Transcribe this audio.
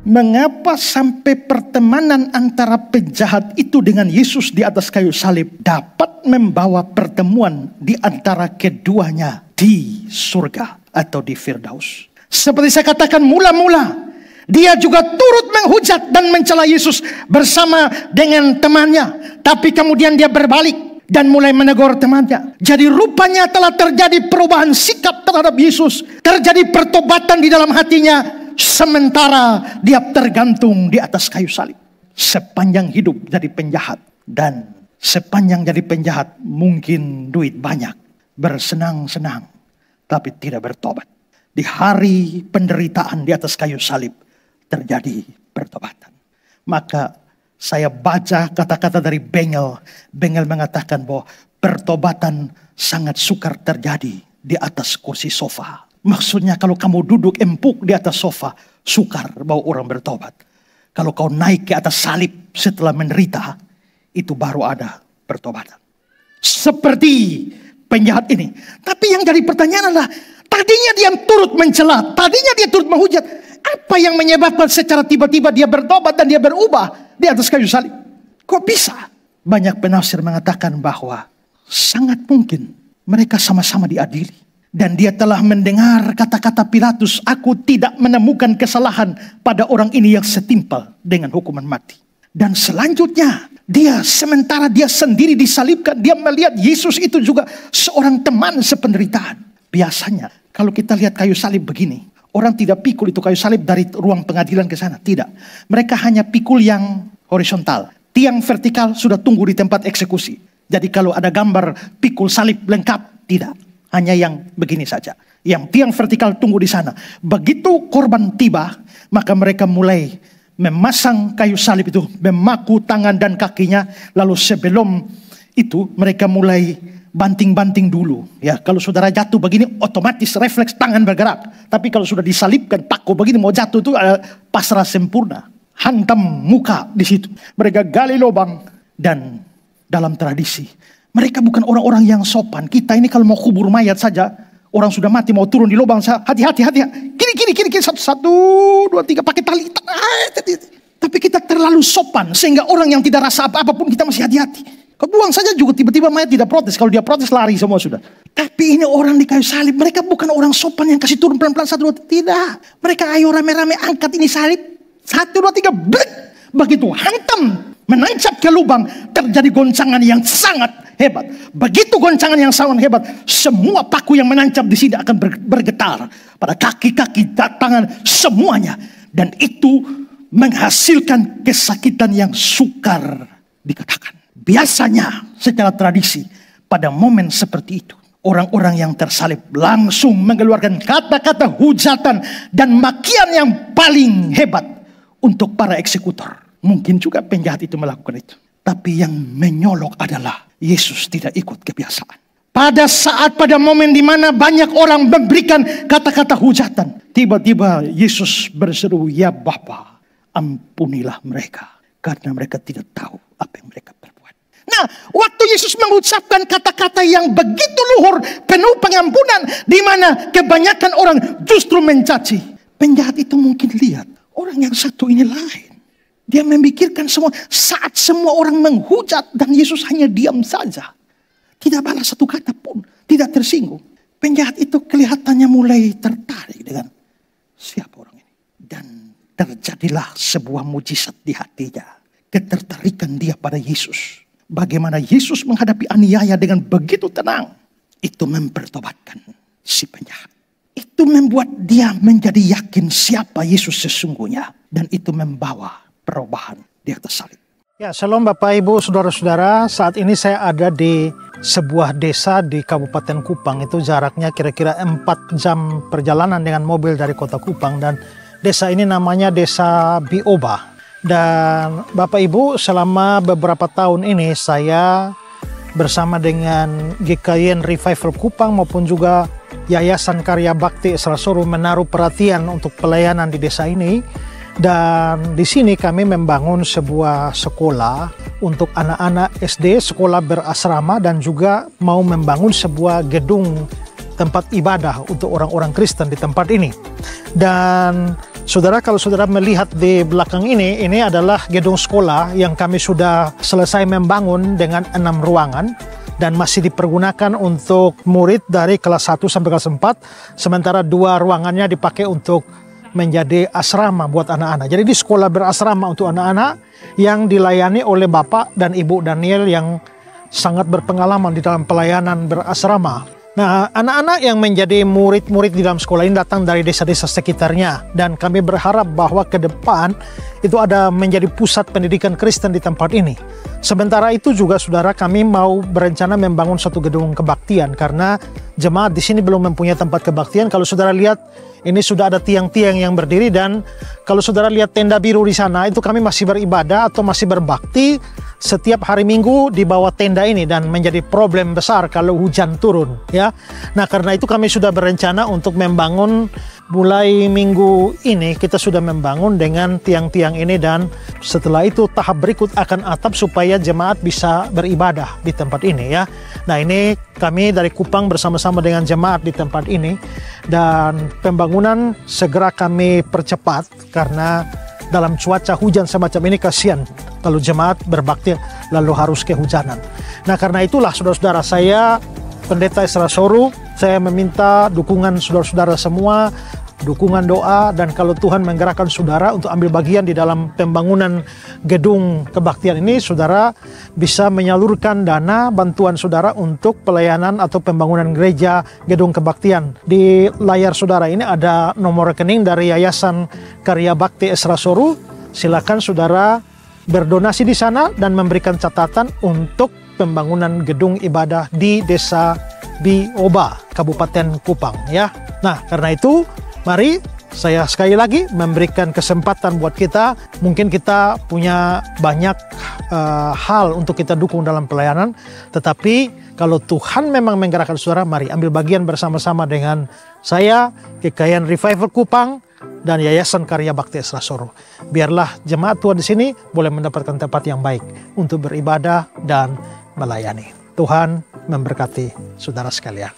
Mengapa sampai pertemanan antara penjahat itu dengan Yesus di atas kayu salib dapat membawa pertemuan di antara keduanya di surga atau di Firdaus? Seperti saya katakan mula-mula, dia juga turut menghujat dan mencela Yesus bersama dengan temannya. Tapi kemudian dia berbalik dan mulai menegur temannya. Jadi rupanya telah terjadi perubahan sikap terhadap Yesus. Terjadi pertobatan di dalam hatinya. Sementara dia tergantung di atas kayu salib. Sepanjang hidup jadi penjahat. Dan sepanjang jadi penjahat mungkin duit banyak. Bersenang-senang. Tapi tidak bertobat. Di hari penderitaan di atas kayu salib terjadi pertobatan. Maka saya baca kata-kata dari Bengel. Bengel mengatakan bahwa pertobatan sangat sukar terjadi di atas kursi sofa. Maksudnya kalau kamu duduk empuk di atas sofa, sukar bahwa orang bertobat. Kalau kau naik ke atas salib setelah menderita, itu baru ada pertobatan. Seperti penjahat ini. Tapi yang jadi pertanyaan adalah, tadinya dia turut mencela, tadinya dia turut menghujat. Apa yang menyebabkan secara tiba-tiba dia bertobat dan dia berubah di atas kayu salib? Kok bisa? Banyak penafsir mengatakan bahwa sangat mungkin mereka sama-sama diadili. Dan dia telah mendengar kata-kata Pilatus, aku tidak menemukan kesalahan pada orang ini yang setimpal dengan hukuman mati. Dan selanjutnya, sementara dia sendiri disalibkan, dia melihat Yesus itu juga seorang teman sependeritaan. Biasanya, kalau kita lihat kayu salib begini, orang tidak pikul itu kayu salib dari ruang pengadilan ke sana. Tidak. Mereka hanya pikul yang horizontal. Tiang vertikal sudah tunggu di tempat eksekusi. Jadi kalau ada gambar pikul salib lengkap, tidak. Hanya yang begini saja. Yang tiang vertikal tunggu di sana. Begitu korban tiba, maka mereka mulai memasang kayu salib itu, memaku tangan dan kakinya. Lalu sebelum itu mereka mulai banting-banting dulu. Ya, kalau saudara jatuh begini, otomatis refleks tangan bergerak. Tapi kalau sudah disalibkan, paku begini mau jatuh itu pasrah sempurna. Hantam muka di situ. Mereka gali lubang. Dan dalam tradisi, mereka bukan orang-orang yang sopan. Kita ini kalau mau kubur mayat saja, orang sudah mati mau turun di lubang, hati-hati. Kiri, satu, dua, tiga, pakai tali. Tapi kita terlalu sopan sehingga orang yang tidak rasa apa-apa pun kita masih hati-hati. Kau buang saja juga tiba-tiba mayat tidak protes. Kalau dia protes lari semua sudah. Tapi ini orang di kayu salib, mereka bukan orang sopan yang kasih turun pelan-pelan satu, dua, tidak. Mereka ayo rame-rame angkat ini salib. Satu, dua, tiga, blek. Begitu hantam. Menancap ke lubang, terjadi goncangan yang sangat hebat. Begitu goncangan yang sangat hebat, semua paku yang menancap di sini akan bergetar. Pada kaki-kaki, tangan, semuanya. Dan itu menghasilkan kesakitan yang sukar dikatakan. Biasanya secara tradisi, pada momen seperti itu, orang-orang yang tersalib langsung mengeluarkan kata-kata hujatan dan makian yang paling hebat untuk para eksekutor. Mungkin juga penjahat itu melakukan itu. Tapi yang menyolok adalah Yesus tidak ikut kebiasaan. Pada momen di mana banyak orang memberikan kata-kata hujatan, tiba-tiba Yesus berseru, ya Bapa, ampunilah mereka, karena mereka tidak tahu apa yang mereka perbuat. Nah, waktu Yesus mengucapkan kata-kata yang begitu luhur, penuh pengampunan, di mana kebanyakan orang justru mencaci, penjahat itu mungkin lihat orang yang satu ini lain. Dia memikirkan semua saat semua orang menghujat dan Yesus hanya diam saja. Tidak balas satu kata pun, tidak tersinggung. Penjahat itu kelihatannya mulai tertarik dengan siapa orang ini. Dan terjadilah sebuah mujizat di hatinya. Ketertarikan dia pada Yesus. Bagaimana Yesus menghadapi aniaya dengan begitu tenang. Itu mempertobatkan si penjahat. Itu membuat dia menjadi yakin siapa Yesus sesungguhnya. Dan itu membawa perubahan di atas salib. Ya, shalom Bapak Ibu Saudara-saudara. Saat ini saya ada di sebuah desa di Kabupaten Kupang. Itu jaraknya kira-kira 4 jam perjalanan dengan mobil dari kota Kupang. Dan desa ini namanya Desa Bioba. Dan Bapak Ibu, selama beberapa tahun ini saya bersama dengan GKIN Revival Kupang maupun juga Yayasan Karya Bakti Salsoro menaruh perhatian untuk pelayanan di desa ini. Dan di sini kami membangun sebuah sekolah untuk anak-anak SD, sekolah berasrama, dan juga mau membangun sebuah gedung tempat ibadah untuk orang-orang Kristen di tempat ini. Dan Saudara, kalau saudara melihat di belakang ini adalah gedung sekolah yang kami sudah selesai membangun dengan 6 ruangan dan masih dipergunakan untuk murid dari kelas 1 sampai kelas 4, sementara 2 ruangannya dipakai untuk menjadi asrama buat anak-anak. Jadi di sekolah berasrama untuk anak-anak yang dilayani oleh Bapak dan Ibu Daniel yang sangat berpengalaman di dalam pelayanan berasrama. Nah, anak-anak yang menjadi murid-murid di dalam sekolah ini datang dari desa-desa sekitarnya, dan kami berharap bahwa ke depan itu ada menjadi pusat pendidikan Kristen di tempat ini. Sementara itu juga saudara, kami mau berencana membangun satu gedung kebaktian karena jemaat di sini belum mempunyai tempat kebaktian. Kalau saudara lihat, ini sudah ada tiang-tiang yang berdiri, dan kalau saudara lihat tenda biru di sana, itu kami masih beribadah atau masih berbakti setiap hari Minggu di bawah tenda ini, dan menjadi problem besar kalau hujan turun, ya. Nah, karena itu kami sudah berencana untuk membangun mulai minggu ini, kita sudah membangun dengan tiang-tiang ini, dan setelah itu tahap berikut akan atap supaya jemaat bisa beribadah di tempat ini, ya. Nah, ini kami dari Kupang bersama-sama dengan jemaat di tempat ini, dan pembangunan segera kami percepat karena dalam cuaca hujan semacam ini kasihan kalau jemaat berbakti lalu harus kehujanan. Nah, karena itulah saudara-saudara, saya Pendeta Ezra Soru, saya meminta dukungan saudara-saudara semua, dukungan doa, dan kalau Tuhan menggerakkan saudara untuk ambil bagian di dalam pembangunan gedung kebaktian ini, saudara bisa menyalurkan dana bantuan saudara untuk pelayanan atau pembangunan gereja gedung kebaktian. Di layar saudara ini ada nomor rekening dari Yayasan Karya Bakti Ezra Soru. Silakan saudara berdonasi di sana dan memberikan catatan untuk pembangunan gedung ibadah di Desa Bioba, Kabupaten Kupang, ya. Nah, karena itu mari saya sekali lagi memberikan kesempatan buat kita. Mungkin kita punya banyak hal untuk kita dukung dalam pelayanan, tetapi kalau Tuhan memang menggerakkan saudara, mari ambil bagian bersama-sama dengan saya, GKIAN Revival Kupang, dan Yayasan Karya Bakti Ezra Soru. Biarlah jemaat Tuhan di sini boleh mendapatkan tempat yang baik untuk beribadah dan melayani. Tuhan memberkati saudara sekalian.